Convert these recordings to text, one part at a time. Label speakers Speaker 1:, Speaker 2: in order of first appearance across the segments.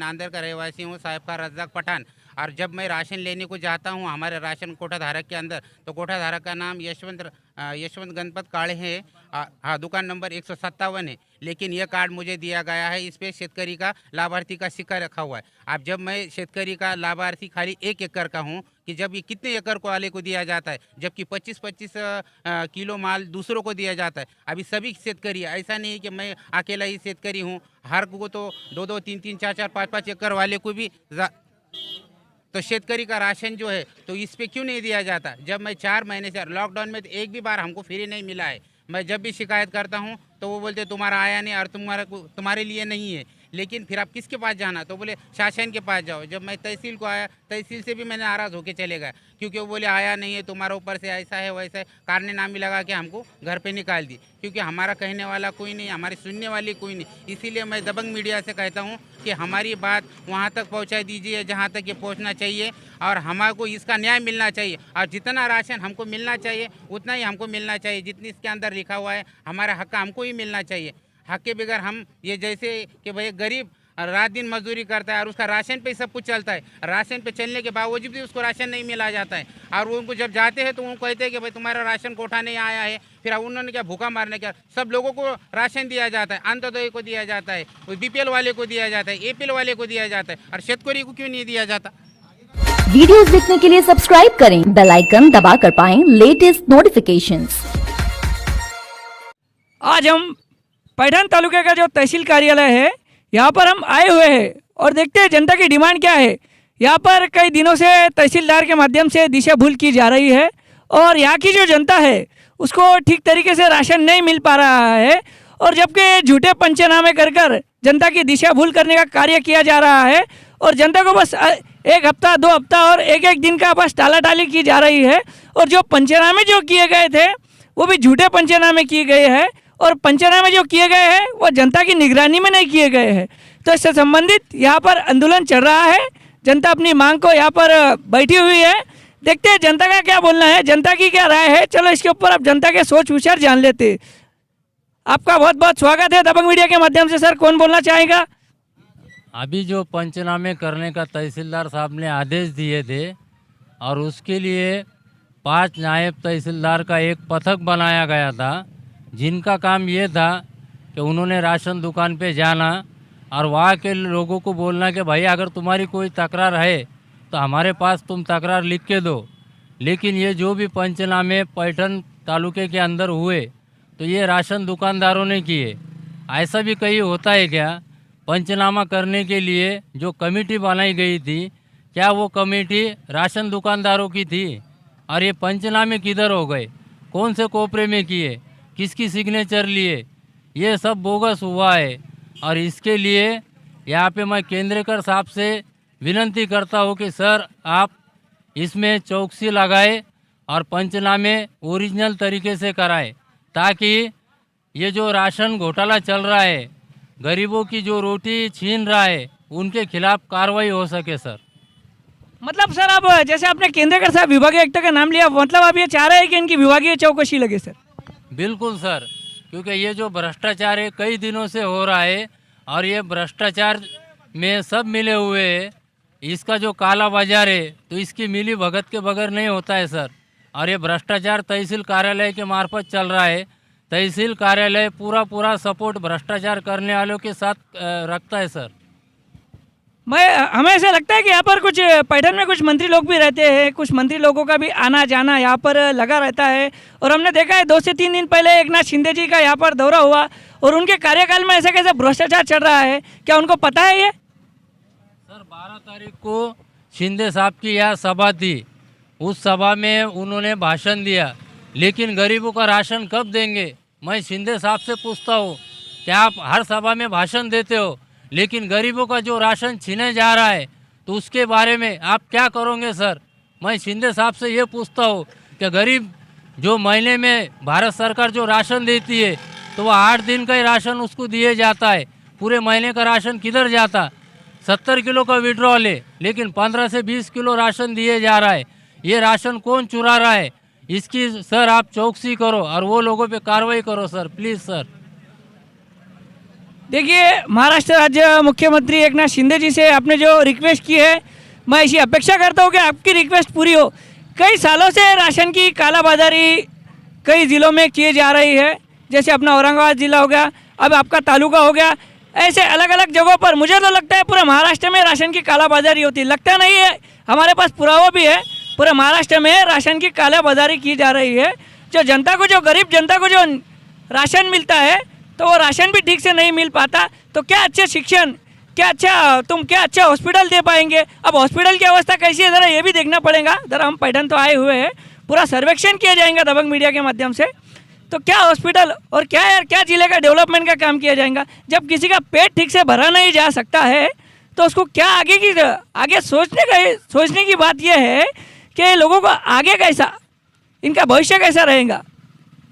Speaker 1: नांदेड़ का रहवासी हूँ, साहिब का रज़ाक पठान। और जब मैं राशन लेने को जाता हूँ हमारे राशन कोठा धारक के अंदर, तो कोठा धारक का नाम यशवंत गणपत काळे है। हाँ, दुकान नंबर 157 है। लेकिन यह कार्ड मुझे दिया गया है, इस पे शेतकरी का लाभार्थी का सिक्का रखा हुआ है। अब जब मैं शेतकरी का लाभार्थी खाली 1 एकड़ का हूँ, कि जब ये कितने एकड़ को वाले को दिया जाता है, जबकि 25-25 किलो माल दूसरों को दिया जाता है। अभी सभी शेतकरी, ऐसा नहीं है कि मैं अकेला ही शेतकरी हूँ, हर को तो 2-2, 3-3, 4-4, 5-5 एकड़ वाले को भी तो शेतकरी का राशन जो है तो इस पे क्यों नहीं दिया जाता? जब मैं 4 महीने से लॉकडाउन में तो एक भी बार हमको फ्री नहीं मिला है। मैं जब भी शिकायत करता हूँ तो वो बोलते तुम्हारा आया नहीं और तुम्हारे लिए नहीं है। लेकिन फिर आप किसके पास जाना? तो बोले शासन के पास जाओ। जब मैं तहसील को आया, तहसील से भी मैंने नाराज़ होकर चले गया, क्योंकि वो बोले आया नहीं है, तुम्हारे ऊपर से ऐसा है वैसा है, कारनामे लगा के हमको घर पे निकाल दी। क्योंकि हमारा कहने वाला कोई नहीं, हमारी सुनने वाली कोई नहीं। इसीलिए मैं दबंग मीडिया से कहता हूँ कि हमारी बात वहाँ तक पहुँचा दीजिए जहाँ तक ये पहुँचना चाहिए, और हमारे को इसका न्याय मिलना चाहिए। और जितना राशन हमको मिलना चाहिए उतना ही हमको मिलना चाहिए, जितनी इसके अंदर लिखा हुआ है हमारा हक हमको ही मिलना चाहिए। हक के बगैर हम ये जैसे कि भाई गरीब रात दिन मजदूरी करता है और उसका राशन पे सब कुछ चलता है, राशन पे चलने के बावजूद भी उसको राशन नहीं मिला जाता है। और वो उनको जब जाते हैं तो उनको कहते हैं कि भाई तुम्हारा राशन कोठा नहीं आया है। फिर उन्होंने क्या भूखा मारने क्या, सब लोगों को राशन दिया जाता है, अंत्योदय को दिया जाता है, बीपीएल वाले को दिया जाता है, एपीएल वाले को दिया जाता है, और शेतकरी को क्यों नहीं दिया जाता?
Speaker 2: वीडियोस देखने के लिए सब्सक्राइब करें, बेल आइकन दबा कर पाएं लेटेस्ट नोटिफिकेशंस।
Speaker 3: आज हम पैठन तालुके का जो तहसील कार्यालय है यहाँ पर हम आए हुए हैं और देखते हैं जनता की डिमांड क्या है। यहाँ पर कई दिनों से तहसीलदार के माध्यम से दिशा भूल की जा रही है और यहाँ की जो जनता है उसको ठीक तरीके से राशन नहीं मिल पा रहा है, और जबकि झूठे पंचनामे कर कर जनता की दिशा भूल करने का कार्य किया जा रहा है और जनता को बस 1 हफ्ता 2 हफ्ता और 1-1 दिन का बस टालाटाली की जा रही है। और जो पंचनामे जो किए गए थे वो भी झूठे पंचनामे किए गए हैं, और पंचनामे जो किए गए हैं वो जनता की निगरानी में नहीं किए गए हैं। तो इससे संबंधित यहाँ पर आंदोलन चल रहा है, जनता अपनी मांग को यहाँ पर बैठी हुई है। देखते हैं जनता का क्या बोलना है, जनता की क्या राय है। चलो इसके ऊपर अब जनता के सोच विचार जान लेते हैं। आपका बहुत बहुत स्वागत है दबंग मीडिया के माध्यम से। सर, कौन बोलना चाहेगा?
Speaker 4: अभी जो पंचनामे करने का तहसीलदार साहब ने आदेश दिए थे और उसके लिए 5 नायब तहसीलदार का एक पथक बनाया गया था, जिनका काम ये था कि उन्होंने राशन दुकान पे जाना और वहाँ के लोगों को बोलना कि भाई अगर तुम्हारी कोई तकरार है तो हमारे पास तुम तकरार लिख के दो। लेकिन ये जो भी पंचनामे पैठन तालुके के अंदर हुए तो ये राशन दुकानदारों ने किए। ऐसा भी कहीं होता है क्या? पंचनामा करने के लिए जो कमेटी बनाई गई थी, क्या वो कमेटी राशन दुकानदारों की थी? और ये पंचनामे किधर हो गए? कौन से कोपरे में किए? किसकी सिग्नेचर लिए? ये सब बोगस हुआ है। और इसके लिए यहाँ पे मैं केंद्रेकर साहब से विनती करता हूँ कि सर आप इसमें चौकसी लगाए और पंचनामे ओरिजिनल तरीके से कराए, ताकि ये जो राशन घोटाला चल रहा है, गरीबों की जो रोटी छीन रहा है, उनके खिलाफ कार्रवाई हो सके सर।
Speaker 3: मतलब सर, अब जैसे आपने केंद्रेकर साहब विभागीय आयुक्त का नाम लिया, मतलब आप ये चाह रहे हैं कि इनकी विभागीय चौकसी लगे? सर
Speaker 4: बिल्कुल सर, क्योंकि ये जो भ्रष्टाचार है कई दिनों से हो रहा है और ये भ्रष्टाचार में सब मिले हुए हैं। इसका जो काला बाजार है तो इसकी मिली भगत के बगैर नहीं होता है सर। और ये भ्रष्टाचार तहसील कार्यालय के मार्फत चल रहा है। तहसील कार्यालय पूरा सपोर्ट भ्रष्टाचार करने वालों के साथ रखता है सर।
Speaker 3: हमें ऐसा लगता है कि यहाँ पर कुछ पैठन में कुछ मंत्री लोग भी रहते हैं, कुछ मंत्री लोगों का भी आना जाना यहाँ पर लगा रहता है। और हमने देखा है 2 से 3 दिन पहले एकनाथ शिंदे जी का यहाँ पर दौरा हुआ और उनके कार्यकाल में ऐसा कैसा भ्रष्टाचार चल रहा है, क्या उनको पता है ये?
Speaker 4: सर 12 तारीख को शिंदे साहब की यहाँ सभा थी, उस सभा में उन्होंने भाषण दिया, लेकिन गरीबों का राशन कब देंगे? मैं शिंदे साहब से पूछता हूँ कि आप हर सभा में भाषण देते हो, लेकिन गरीबों का जो राशन छीने जा रहा है तो उसके बारे में आप क्या करोगे सर? मैं शिंदे साहब से ये पूछता हूँ कि गरीब जो महीने में भारत सरकार जो राशन देती है तो वह 8 दिन का ही राशन उसको दिए जाता है, पूरे महीने का राशन किधर जाता? 70 किलो का विड्रॉल है, लेकिन 15 से 20 किलो राशन दिए जा रहा है। ये राशन कौन चुरा रहा है? इसकी सर आप चौकसी करो और वो लोगों पे कार्रवाई करो सर, प्लीज़ सर।
Speaker 3: देखिए, महाराष्ट्र राज्य मुख्यमंत्री एकनाथ शिंदे जी से आपने जो रिक्वेस्ट की है, मैं ऐसी अपेक्षा करता हूँ कि आपकी रिक्वेस्ट पूरी हो। कई सालों से राशन की कालाबाजारी कई ज़िलों में किए जा रही है, जैसे अपना औरंगाबाद ज़िला हो गया, अब आपका तालुका हो गया, ऐसे अलग अलग जगहों पर मुझे तो लगता है पूरे महाराष्ट्र में राशन की कालाबाजारी होती है। लगता नहीं है, हमारे पास पुरावा भी है, पूरे महाराष्ट्र में राशन की कालाबाजारी की जा रही है। जो जनता को, जो गरीब जनता को जो राशन मिलता है, तो वो राशन भी ठीक से नहीं मिल पाता, तो क्या अच्छे शिक्षण, क्या अच्छा हॉस्पिटल दे पाएंगे। अब हॉस्पिटल की अवस्था कैसी है ज़रा ये भी देखना पड़ेगा। ज़रा हम पैठन तो आए हुए हैं, पूरा सर्वेक्षण किया जाएगा दबंग मीडिया के माध्यम से, तो क्या हॉस्पिटल और क्या जिले का डेवलपमेंट का काम किया जाएगा। जब किसी का पेट ठीक से भरा नहीं जा सकता है तो उसको क्या आगे सोचने की बात यह है कि लोगों को आगे कैसा, इनका भविष्य कैसा रहेगा।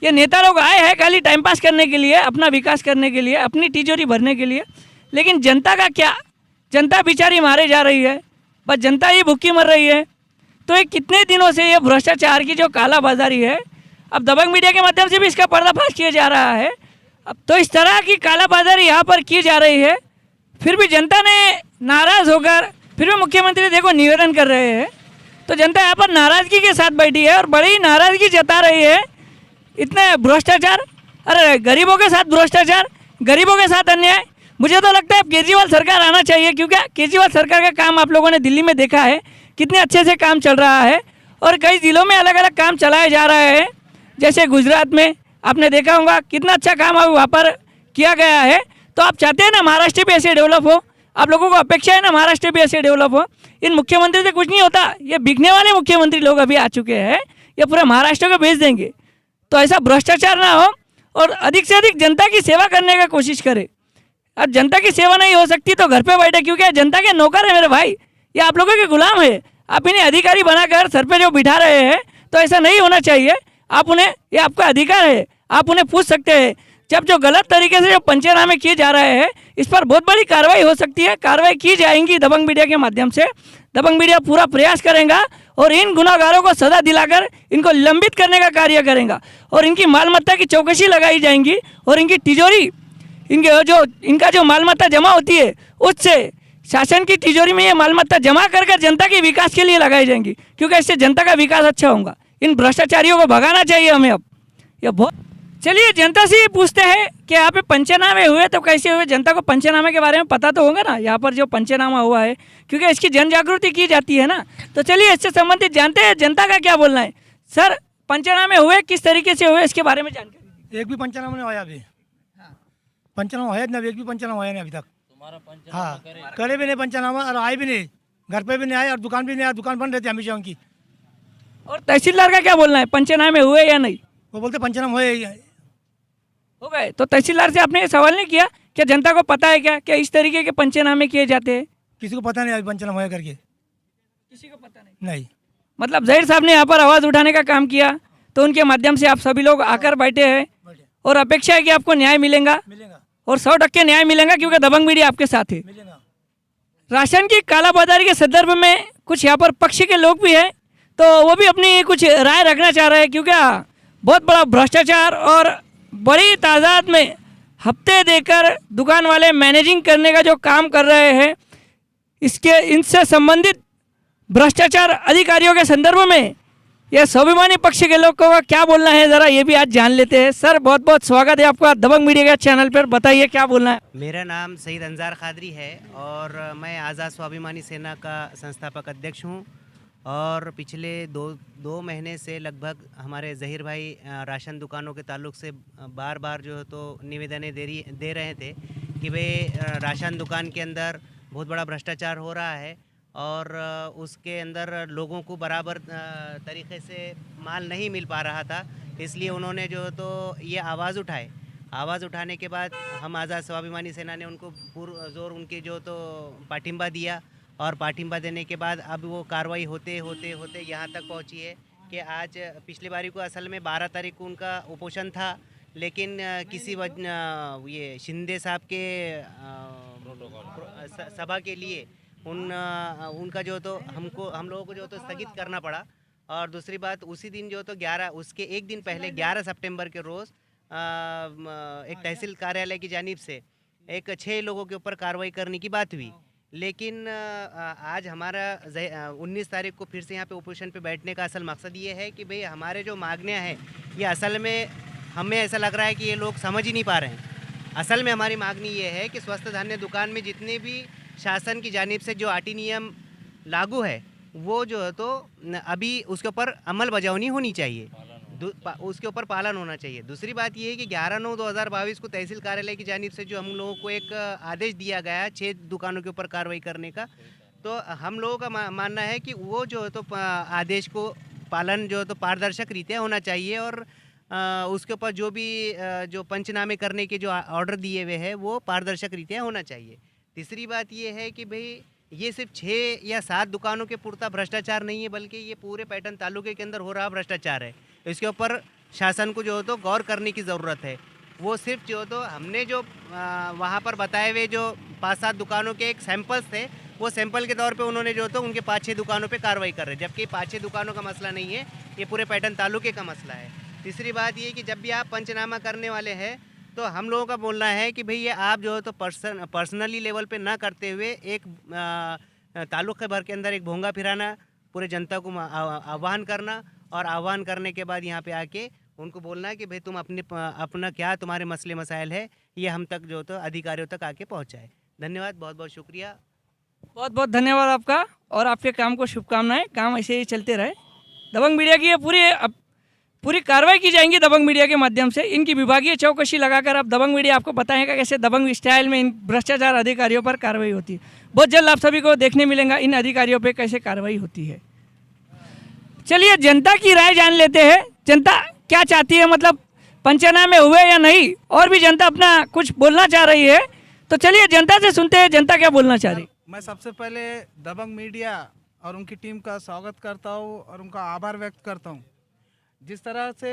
Speaker 3: ये नेता लोग आए हैं खाली टाइम पास करने के लिए, अपना विकास करने के लिए, अपनी तिजोरी भरने के लिए, लेकिन जनता का क्या, जनता बेचारी मारे जा रही है, बस जनता ही भूखी मर रही है। तो ये कितने दिनों से ये भ्रष्टाचार की जो कालाबाजारी है, अब दबंग मीडिया के माध्यम से भी इसका पर्दाफाश किया जा रहा है। अब तो इस तरह की कालाबाजारी यहाँ पर की जा रही है, फिर भी जनता ने नाराज़ होकर फिर भी मुख्यमंत्री देखो निवेदन कर रहे हैं, तो जनता यहाँ पर नाराज़गी के साथ बैठी है और बड़ी नाराज़गी जता रही है। इतने भ्रष्टाचार, अरे गरीबों के साथ भ्रष्टाचार, गरीबों के साथ अन्याय। मुझे तो लगता है अब केजरीवाल सरकार आना चाहिए, क्योंकि केजरीवाल सरकार का काम आप लोगों ने दिल्ली में देखा है, कितने अच्छे से काम चल रहा है और कई ज़िलों में अलग अलग काम चलाए जा रहे हैं। जैसे गुजरात में आपने देखा होगा कितना अच्छा काम अब वहाँ पर किया गया है। तो आप चाहते हैं ना महाराष्ट्र भी ऐसे डेवलप हो, आप लोगों को अपेक्षा है ना महाराष्ट्र भी ऐसे डेवलप हो। इन मुख्यमंत्री से कुछ नहीं होता, ये बिकने वाले मुख्यमंत्री लोग अभी आ चुके हैं, ये पूरा महाराष्ट्र को भेज देंगे। तो ऐसा भ्रष्टाचार ना हो और अधिक से अधिक जनता की सेवा करने का कोशिश करे। अब जनता की सेवा नहीं हो सकती तो घर पे बैठे, क्योंकि जनता के नौकर है मेरे भाई, ये आप लोगों के गुलाम है। आप इन्हें अधिकारी बनाकर सर पे जो बिठा रहे हैं, तो ऐसा नहीं होना चाहिए। आप उन्हें, ये आपका अधिकार है, आप उन्हें पूछ सकते हैं। जब जो गलत तरीके से जो पंचनामे किए जा रहे हैं, इस पर बहुत बड़ी कार्रवाई हो सकती है, कार्रवाई की जाएंगी दबंग मीडिया के माध्यम से। दबंग मीडिया पूरा प्रयास करेगा और इन गुनाहगारों को सजा दिलाकर इनको लंबित करने का कार्य करेगा और इनकी मालमत्ता की चौकसी लगाई जाएंगी और इनकी तिजोरी, इनका जो मालमत्ता जमा होती है उससे शासन की तिजोरी में ये मालमत्ता जमा कर जनता के विकास के लिए लगाई जाएंगी, क्योंकि इससे जनता का विकास अच्छा होगा। इन भ्रष्टाचारियों को भगाना चाहिए हमें। अब ये बहुत, चलिए जनता से ही पूछते हैं कि यहाँ पे पंचनामे हुए तो कैसे हुए। जनता को पंचनामे के बारे में पता तो होगा ना, यहाँ पर जो पंचनामा हुआ है, क्योंकि इसकी जन जागृति की जाती है ना। तो चलिए इससे संबंधित जानते हैं जनता का क्या बोलना है। सर, पंचनामे हुए किस तरीके से हुए, इसके बारे में जानकारी।
Speaker 5: एक भी पंचनामा नहीं होया अभी। पंचनामा होया नहीं, एक भी पंचनामा होया नहीं अभी तक।
Speaker 4: तुम्हारा पंचनामा
Speaker 5: हाँ, करे भी नहीं पंचनामा और आए भी नहीं, घर पे भी नहीं आए और दुकान भी नहीं आए, दुकान बंद रहती है हमेशा उनकी।
Speaker 3: और तहसीलदार का क्या बोलना है, पंचनामे हुए या नहीं?
Speaker 5: वो बोलते पंचनामा होए
Speaker 3: हो गए। तो तहसीलदार से आपने ये सवाल नहीं किया कि जनता को पता है क्या इस तरीके के पंचनामे किए जाते हैं?
Speaker 5: किसी को पता नहीं अभी पंचनामा होया करके,
Speaker 3: किसी को पता नहीं।
Speaker 5: नहीं।
Speaker 3: मतलब जहीर साहब ने यहाँ पर आवाज़ उठाने का काम किया, तो उनके माध्यम से आप सभी लोग आकर बैठे हैं और अपेक्षा है कि आपको न्याय मिलेगा और 100% न्याय मिलेगा, क्योंकि दबंग मीडिया आपके साथ है। राशन की कालाबाजारी के संदर्भ में कुछ यहाँ पर पक्ष के लोग भी हैं, तो वो भी अपनी कुछ राय रखना चाह रहे हैं, क्योंकि बहुत बड़ा भ्रष्टाचार और बड़ी तादाद में हफ्ते देकर दुकान वाले मैनेजिंग करने का जो काम कर रहे हैं, इनसे संबंधित भ्रष्टाचार अधिकारियों के संदर्भ में यह स्वाभिमानी पक्ष के लोगों का क्या बोलना है, ज़रा ये भी आज जान लेते हैं। सर, बहुत बहुत स्वागत है आपका दबंग मीडिया के चैनल पर, बताइए क्या बोलना है।
Speaker 6: मेरा नाम सईद अंजार खादरी है और मैं आज़ाद स्वाभिमानी सेना का संस्थापक अध्यक्ष हूँ। और पिछले दो महीने से लगभग हमारे ज़हीर भाई राशन दुकानों के ताल्लुक से बार बार जो है तो निवेदनें दे रहे थे कि भाई राशन दुकान के अंदर बहुत बड़ा भ्रष्टाचार हो रहा है और उसके अंदर लोगों को बराबर तरीके से माल नहीं मिल पा रहा था। इसलिए उन्होंने जो तो ये आवाज़ उठाने के बाद हम आज़ाद स्वाभिमानी सेना ने उनको पुरजोर उनके जो तो पाठिंबा दिया और पाठिंबा देने के बाद अब वो कार्रवाई होते होते होते यहाँ तक पहुँची है कि आज पिछली बारी को असल में 12 तारीख को उनका उपोषण था, लेकिन किसी ये शिंदे साहब के सभा के लिए उनका जो तो हम लोगों को जो तो स्थगित करना पड़ा। और दूसरी बात, उसी दिन जो तो उसके एक दिन पहले 11 सितंबर के रोज़ एक तहसील कार्यालय की जानिब से एक 6 लोगों के ऊपर कार्रवाई करने की बात हुई। लेकिन आज हमारा 19 तारीख को फिर से यहाँ पे ओपोजिशन पे बैठने का असल मकसद ये है कि भाई हमारे जो मांगनियाँ हैं ये असल में हमें ऐसा लग रहा है कि ये लोग समझ ही नहीं पा रहे हैं। असल में हमारी मांगनी ये है कि स्वस्थ धान्य दुकान में जितने भी शासन की जानिब से जो आरटी नियम लागू है वो जो है तो अभी उसके ऊपर अमल बजावनी होनी चाहिए, उसके ऊपर पालन होना चाहिए। दूसरी बात ये है कि 11/9/2022 को तहसील कार्यालय की जानिब से जो हम लोगों को एक आदेश दिया गया है 6 दुकानों के ऊपर कार्रवाई करने का, तो हम लोगों का मानना है कि वो जो है तो आदेश को पालन जो है तो पारदर्शक रीत्या होना चाहिए और उसके ऊपर जो भी जो पंचनामे करने के जो ऑर्डर दिए हुए हैं वो पारदर्शक रीत्या होना चाहिए। तीसरी बात ये है कि भाई ये सिर्फ 6 या 7 दुकानों के पुरता भ्रष्टाचार नहीं है, बल्कि ये पूरे पैटर्न तालुके के अंदर हो रहा भ्रष्टाचार है। इसके ऊपर शासन को जो हो तो गौर करने की ज़रूरत है। वो सिर्फ जो तो हमने जो वहाँ पर बताए हुए जो 5-7 दुकानों के एक सैंपल्स थे वो सैंपल के तौर पे उन्होंने जो तो उनके 5-6 दुकानों पे कार्रवाई कर रहे हैं, जबकि 5-6 दुकानों का मसला नहीं है, ये पूरे पैटर्न तालुके का मसला है। तीसरी बात ये कि जब भी आप पंचनामा करने वाले हैं तो हम लोगों का बोलना है कि भाई ये आप जो है तो पर्सनली लेवल पे ना करते हुए एक तालुके भर के अंदर एक भोंगा फिराना, पूरे जनता को आह्वान करना और आह्वान करने के बाद यहाँ पे आके उनको बोलना है कि भाई तुम अपना क्या तुम्हारे मसले मसाइल है ये हम तक जो तो अधिकारियों तक आके पहुँचाए। धन्यवाद, बहुत बहुत शुक्रिया।
Speaker 3: बहुत बहुत धन्यवाद आपका और आपके काम को शुभकामनाएं, काम ऐसे ही चलते रहे। दबंग मीडिया की ये पूरी कार्रवाई की जाएंगी दबंग मीडिया के माध्यम से। इनकी विभागीय चौकसी लगाकर अब दबंग मीडिया आपको बताएगा कैसे दबंग स्टाइल में इन भ्रष्टाचार अधिकारियों पर कार्रवाई होती है। बहुत जल्द आप सभी को देखने मिलेगा इन अधिकारियों पर कैसे कार्रवाई होती है। चलिए जनता की राय जान लेते हैं, जनता क्या चाहती है, मतलब पंचनामे हुए या नहीं, और भी जनता अपना कुछ बोलना चाह रही है। तो चलिए जनता से सुनते हैं जनता क्या बोलना चाह रही।
Speaker 7: मैं सबसे पहले दबंग मीडिया और उनकी टीम का स्वागत करता हूँ और उनका आभार व्यक्त करता हूँ। जिस तरह से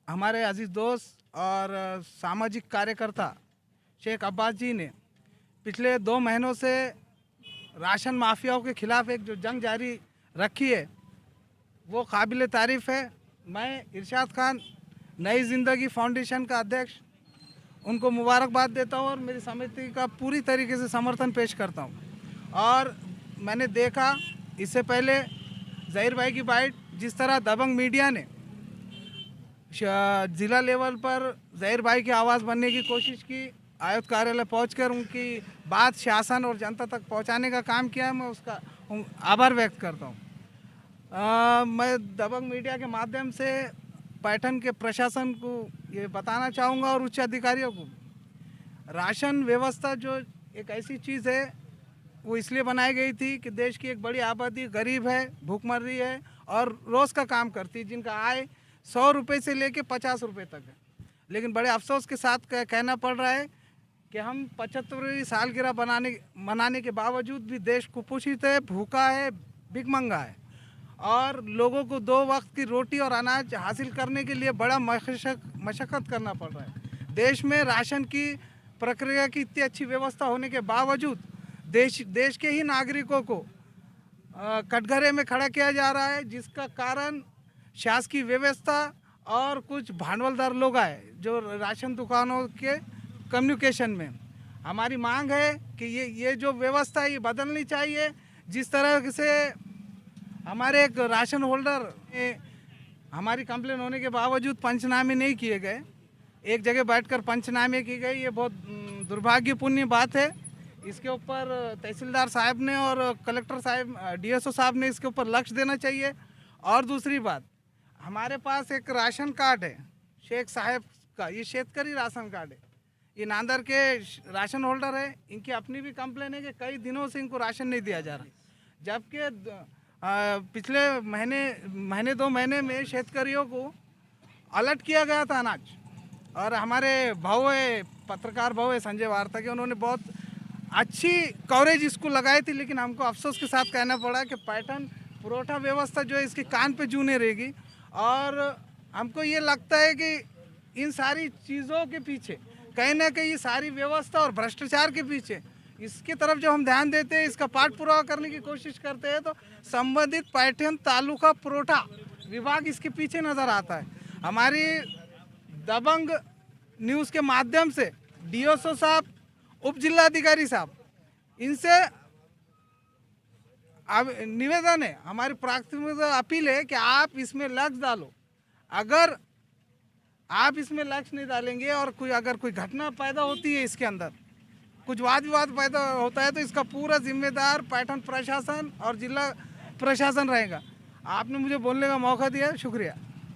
Speaker 7: हमारे अजीज दोस्त और सामाजिक कार्यकर्ता शेख अब्बास जी ने पिछले 2 महीनों से राशन माफियाओं के खिलाफ एक जो जंग जारी रखी है वो काबिल तारीफ़ है। मैं इरशाद खान नई ज़िंदगी फाउंडेशन का अध्यक्ष उनको मुबारकबाद देता हूँ और मेरी समिति का पूरी तरीके से समर्थन पेश करता हूँ। और मैंने देखा इससे पहले ज़हीर भाई की बाइट, जिस तरह दबंग मीडिया ने ज़िला लेवल पर ज़हीर भाई की आवाज़ बनने की कोशिश की, आयुक्त कार्यालय पहुंचकर उनकी बात शासन और जनता तक पहुंचाने का काम किया है, मैं उसका आभार व्यक्त करता हूं। मैं दबंग मीडिया के माध्यम से पैठन के प्रशासन को ये बताना चाहूँगा और उच्च अधिकारियों को, राशन व्यवस्था जो एक ऐसी चीज़ है वो इसलिए बनाई गई थी कि देश की एक बड़ी आबादी गरीब है, भूखमरी है और रोज़ का काम करती है, जिनका आय 100 रुपये से लेके 50 रुपये तक है। लेकिन बड़े अफसोस के साथ कहना पड़ रहा है कि हम 75वीं सालगिरह मनाने के बावजूद भी देश कुपोषित है, भूखा है, भिखमंगा है और लोगों को 2 वक्त की रोटी और अनाज हासिल करने के लिए बड़ा मशक्क़त करना पड़ रहा है। देश में राशन की प्रक्रिया की इतनी अच्छी व्यवस्था होने के बावजूद देश के ही नागरिकों को कटघरे में खड़ा किया जा रहा है, जिसका कारण शासकीय व्यवस्था और कुछ भांडवलदार लोग आए जो राशन दुकानों के कम्युनिकेशन में। हमारी मांग है कि ये जो व्यवस्था है ये बदलनी चाहिए। जिस तरह से हमारे एक राशन होल्डर हमारी कंप्लेन होने के बावजूद पंचनामे नहीं किए गए, एक जगह बैठकर पंचनामे की गई, ये बहुत दुर्भाग्यपूर्ण बात है। इसके ऊपर तहसीलदार साहब ने और कलेक्टर साहब DSO साहब ने इसके ऊपर लक्ष्य देना चाहिए। और दूसरी बात, हमारे पास एक राशन कार्ड है शेख साहब का, ये शेतकरी राशन कार्ड है, ये नांदर के राशन होल्डर है। इनकी अपनी भी कंप्लेन है कि कई दिनों से इनको राशन नहीं दिया जा रहा, जबकि पिछले महीने 2 महीने में शेतकरियों को अलर्ट किया गया था अनाज। और हमारे भाव है, पत्रकार भाव है संजय वार्ता के, उन्होंने बहुत अच्छी कवरेज इसको लगाई थी। लेकिन हमको अफसोस के साथ कहना पड़ा कि पैटर्न पुरवठा व्यवस्था जो है इसके कान पे जूने रहेगी। और हमको ये लगता है कि इन सारी चीज़ों के पीछे कहीं ना कहीं सारी व्यवस्था और भ्रष्टाचार के पीछे इसकी तरफ जो हम ध्यान देते हैं, इसका पाठ पुरावा करने की कोशिश करते हैं, तो संबंधित पैठन तालुका पुरवठा विभाग इसके पीछे नज़र आता है। हमारी दबंग न्यूज़ के माध्यम से DSO साहब उप जिलाधिकारी साहब, इनसे अब निवेदन है, हमारी प्राथमिक अपील है कि आप इसमें लक्ष्य डालो। अगर आप इसमें लक्ष्य नहीं डालेंगे और अगर कोई घटना पैदा होती है, इसके अंदर कुछ वाद विवाद पैदा होता है, तो इसका पूरा जिम्मेदार पैठन प्रशासन और जिला प्रशासन रहेगा। आपने मुझे बोलने का मौका दिया, शुक्रिया।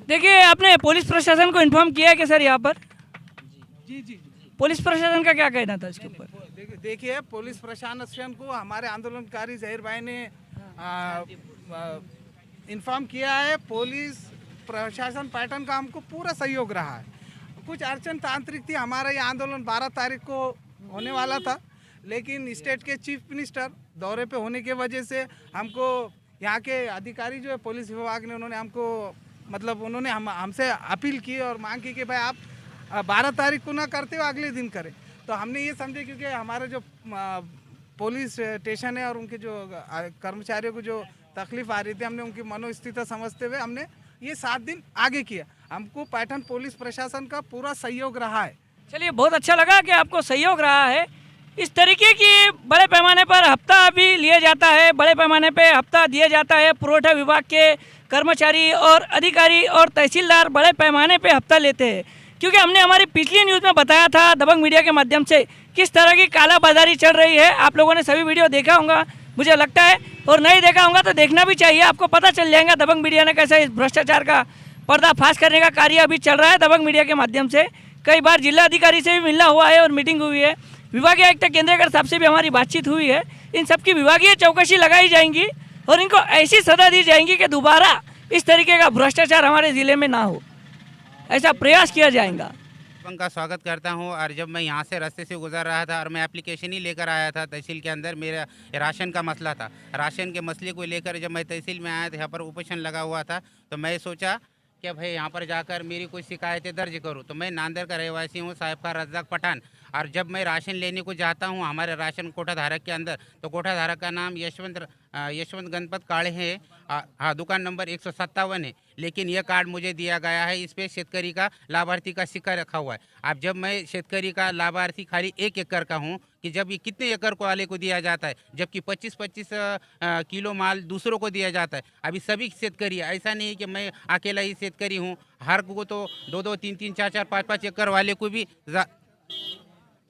Speaker 3: देखिए, आपने पुलिस प्रशासन को इन्फॉर्म किया है कि सर यहाँ पर?
Speaker 7: जी जी,
Speaker 3: पुलिस प्रशासन का क्या कहना था इसके ऊपर?
Speaker 7: देखिए, पुलिस प्रशासन को हमारे आंदोलनकारी जहीर भाई ने इन्फॉर्म किया है। पुलिस प्रशासन पैटर्न का हमको पूरा सहयोग रहा है। कुछ अड़चन तांत्रिक थी, हमारा ये आंदोलन 12 तारीख को होने वाला था, लेकिन स्टेट के चीफ मिनिस्टर दौरे पे होने की वजह से हमको यहाँ के अधिकारी जो है पुलिस विभाग ने, उन्होंने हमको मतलब उन्होंने हमसे अपील की और मांग की कि भाई आप 12 तारीख को ना करते हो, अगले दिन करें। तो हमने ये समझे, क्योंकि हमारा जो पुलिस स्टेशन है और उनके जो कर्मचारियों को जो तकलीफ आ रही थी, हमने उनकी मनोस्थिति समझते हुए हमने ये 7 दिन आगे किया। हमको पैठन पुलिस प्रशासन का पूरा सहयोग रहा है।
Speaker 3: चलिए, बहुत अच्छा लगा कि आपको सहयोग रहा है। इस तरीके की बड़े पैमाने पर हफ्ता भी लिया जाता है, बड़े पैमाने पे हफ्ता दिया जाता है। पुरवठा विभाग के कर्मचारी और अधिकारी और तहसीलदार बड़े पैमाने पे हफ्ता लेते हैं, क्योंकि हमने हमारी पिछली न्यूज़ में बताया था दबंग मीडिया के माध्यम से किस तरह की कालाबाजारी चल रही है। आप लोगों ने सभी वीडियो देखा होगा मुझे लगता है, और नहीं देखा होगा तो देखना भी चाहिए। आपको पता चल जाएगा दबंग मीडिया ने कैसे इस भ्रष्टाचार का पर्दाफाश करने का कार्य अभी चल रहा है दबंग मीडिया के माध्यम से। कई बार जिला अधिकारी से भी मिलना हुआ है और मीटिंग हुई है, विभागीय आयुक्त केंद्रीय साहब से भी हमारी बातचीत हुई है। इन सबकी विभागीय चौकसी लगाई जाएंगी और इनको ऐसी सजा दी जाएंगी कि दोबारा इस तरीके का भ्रष्टाचार हमारे ज़िले में ना हो, ऐसा प्रयास किया जाएगा।
Speaker 1: का स्वागत करता हूं। और जब मैं यहां से रास्ते से गुजर रहा था और मैं एप्लीकेशन ही लेकर आया था तहसील के अंदर, मेरा राशन का मसला था। राशन के मसले को लेकर जब मैं तहसील में आया तो यहाँ पर उपोषण लगा हुआ था, तो मैं सोचा कि भाई यहाँ पर जाकर मेरी कुछ शिकायतें दर्ज करूँ। तो मैं नांदर का रहवासी हूँ, साहिब का रज्जाक पठान। और जब मैं राशन लेने को जाता हूँ हमारे राशन कोठा धारक के अंदर, तो कोठा धारक का नाम यशवंत गणपत काळे है। हाँ, दुकान नंबर 157 है। लेकिन यह कार्ड मुझे दिया गया है, इस पर शेतकरी का लाभार्थी का सिक्का रखा हुआ है। अब जब मैं शेतकरी का लाभार्थी खाली 1 एकड़ का हूँ, कि जब ये कितने एकड़ को वाले को दिया जाता है, जबकि 25-25 किलो माल दूसरों को दिया जाता है। अभी सभी शेतकरी, ऐसा नहीं है कि मैं अकेला ही शेतकरी हूँ, हर को तो 2-2, 3-3, 4-4, 5-5 एकड़ वाले को भी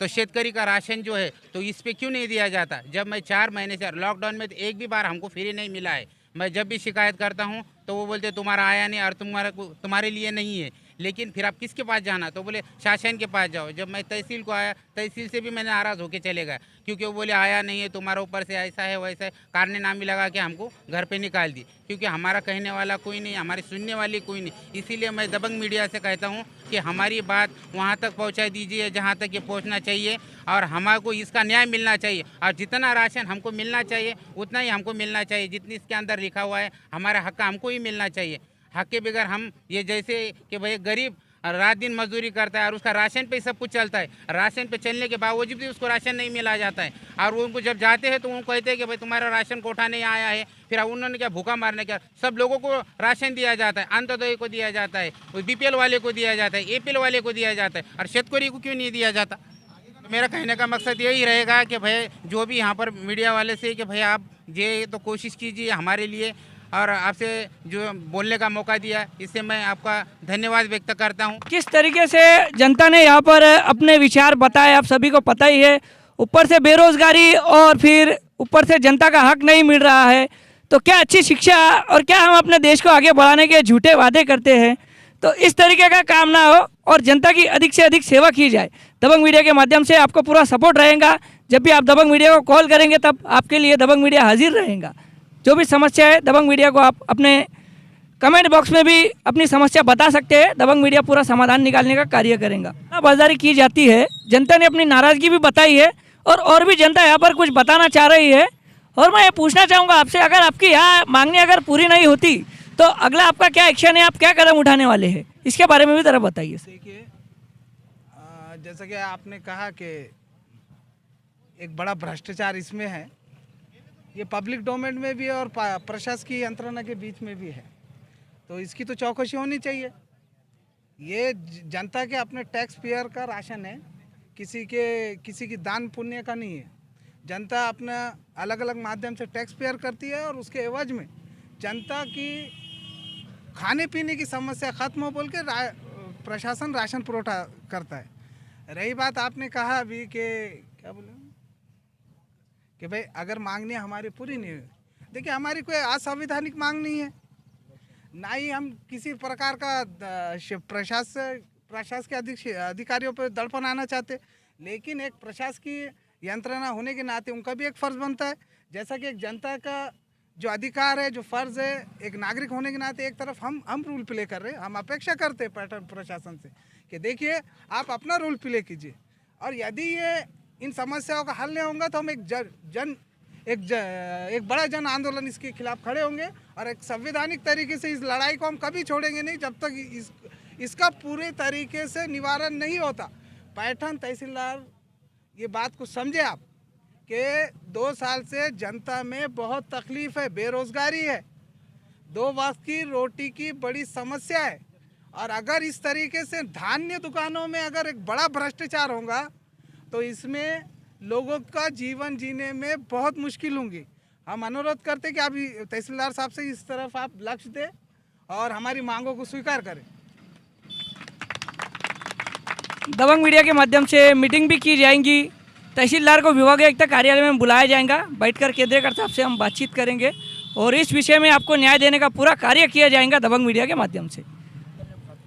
Speaker 1: तो शेतकरी का राशन जो है तो इस पे क्यों नहीं दिया जाता। जब मैं 4 महीने से लॉकडाउन में तो एक भी बार हमको फ्री नहीं मिला है। मैं जब भी शिकायत करता हूँ तो वो बोलते तुम्हारा आया नहीं और तुम्हारे लिए नहीं है। लेकिन फिर आप किसके पास जाना, तो बोले शासन के पास जाओ। जब मैं तहसील को आया, तहसील से भी मैंने नाराज़ होकर चले गया, क्योंकि वो बोले आया नहीं है, तुम्हारे ऊपर से ऐसा है वैसा है, कारनामे लगा के हमको घर पे निकाल दी। क्योंकि हमारा कहने वाला कोई नहीं, हमारी सुनने वाली कोई नहीं। इसीलिए मैं दबंग मीडिया से कहता हूँ कि हमारी बात वहाँ तक पहुँचा दीजिए जहाँ तक ये पहुँचना चाहिए, और हमको इसका न्याय मिलना चाहिए। और जितना राशन हमको मिलना चाहिए उतना ही हमको मिलना चाहिए, जितनी इसके अंदर लिखा हुआ है हमारा हक हमको ही मिलना चाहिए। हक के बगैर हम ये जैसे कि भाई गरीब रात दिन मजदूरी करता है और उसका राशन पे सब कुछ चलता है, राशन पे चलने के बावजूद भी उसको राशन नहीं मिला जाता है। और वो उनको जब जाते हैं तो वो कहते हैं कि भाई तुम्हारा राशन कोठा नहीं आया है। फिर उन्होंने क्या भूखा मारने का, सब लोगों को राशन दिया जाता है, अंत्योदय को दिया जाता है, BPL वाले को दिया जाता है, APL वाले को दिया जाता है, और शेतकरी को क्यों नहीं दिया जाता। मेरा कहने का मकसद यही रहेगा कि भाई जो भी यहाँ पर मीडिया वाले से कि भाई आप ये तो कोशिश कीजिए हमारे लिए, और आपसे जो बोलने का मौका दिया इससे मैं आपका धन्यवाद व्यक्त करता हूँ।
Speaker 3: किस तरीके से जनता ने यहाँ पर अपने विचार बताए आप सभी को पता ही है। ऊपर से बेरोजगारी और फिर ऊपर से जनता का हक नहीं मिल रहा है, तो क्या अच्छी शिक्षा और क्या हम अपने देश को आगे बढ़ाने के झूठे वादे करते हैं। तो इस तरीके का काम ना हो और जनता की अधिक से अधिक सेवा की जाए। दबंग मीडिया के माध्यम से आपको पूरा सपोर्ट रहेगा। जब भी आप दबंग मीडिया को कॉल करेंगे तब आपके लिए दबंग मीडिया हाजिर रहेगा। जो भी समस्या है दबंग मीडिया को आप अपने कमेंट बॉक्स में भी अपनी समस्या बता सकते हैं। दबंग मीडिया पूरा समाधान निकालने का कार्य करेगा। बाजारी की जाती है, जनता ने अपनी नाराज़गी भी बताई है और भी जनता यहाँ पर कुछ बताना चाह रही है। और मैं ये पूछना चाहूँगा आपसे, अगर आपकी यहाँ मांगनी अगर पूरी नहीं होती तो अगला आपका क्या एक्शन है, आप क्या कदम उठाने वाले हैं, इसके बारे में भी ज़रा बताइए।
Speaker 7: देखिए, जैसा कि आपने कहा कि एक बड़ा भ्रष्टाचार इसमें है, ये पब्लिक डोमेन में भी और प्रशासकीय यंत्रणा के बीच में भी है, तो इसकी तो चौकसी होनी चाहिए। ये जनता के अपने टैक्स पेयर का राशन है, किसी की दान पुण्य का नहीं है। जनता अपना अलग अलग माध्यम से टैक्स पेयर करती है और उसके एवज में जनता की खाने पीने की समस्या खत्म हो बोल के प्रशासन राशन पुरवठा करता है। रही बात आपने कहा अभी कि क्या बोले कि भाई अगर मांगनी हमारी पूरी नहीं हुई, देखिए हमारी कोई असंवैधानिक मांग नहीं है, ना ही हम किसी प्रकार का प्रशासकीय अधिकारियों पर दड़पण आना चाहते, लेकिन एक प्रशासकीय यंत्रणा होने के नाते उनका भी एक फ़र्ज़ बनता है, जैसा कि एक जनता का जो अधिकार है, जो फ़र्ज़ है, एक नागरिक होने के नाते एक तरफ हम रूल प्ले कर रहे हैं। हम अपेक्षा करते हैं प्रशासन से कि देखिए आप अपना रोल प्ले कीजिए, और यदि ये इन समस्याओं का हल नहीं होगा तो हम एक बड़ा जन आंदोलन इसके खिलाफ खड़े होंगे, और एक संवैधानिक तरीके से इस लड़ाई को हम कभी छोड़ेंगे नहीं जब तक इसका पूरे तरीके से निवारण नहीं होता। पैठन तहसीलदार ये बात को समझे आप कि 2 साल से जनता में बहुत तकलीफ है, बेरोजगारी है, 2 वक्त की रोटी की बड़ी समस्या है, और अगर इस तरीके से धान्य दुकानों में अगर एक बड़ा भ्रष्टाचार होगा तो इसमें लोगों का जीवन जीने में बहुत मुश्किल होंगी। हम अनुरोध करते कि आप तहसीलदार साहब से इस तरफ आप लक्ष्य दें और हमारी मांगों को स्वीकार करें।
Speaker 3: दबंग मीडिया के माध्यम से मीटिंग भी की जाएंगी, तहसीलदार को विभाग आयुक्त कार्यालय में बुलाया जाएगा, बैठकर केंद्रीयकर साहब से हम बातचीत करेंगे और इस विषय में आपको न्याय देने का पूरा कार्य किया जाएगा दबंग मीडिया के माध्यम से।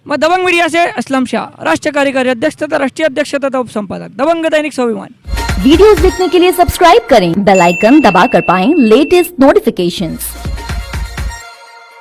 Speaker 3: मैं दबंग मीडिया से असलम शाह, राष्ट्रीय कार्यकारी अध्यक्ष तथा राष्ट्रीय अध्यक्ष तथा उप संपादक, दबंग दैनिक स्वाभिमान।
Speaker 2: वीडियोस देखने के लिए सब्सक्राइब करें, बेल आइकन दबाकर पाएं लेटेस्ट नोटिफिकेशंस।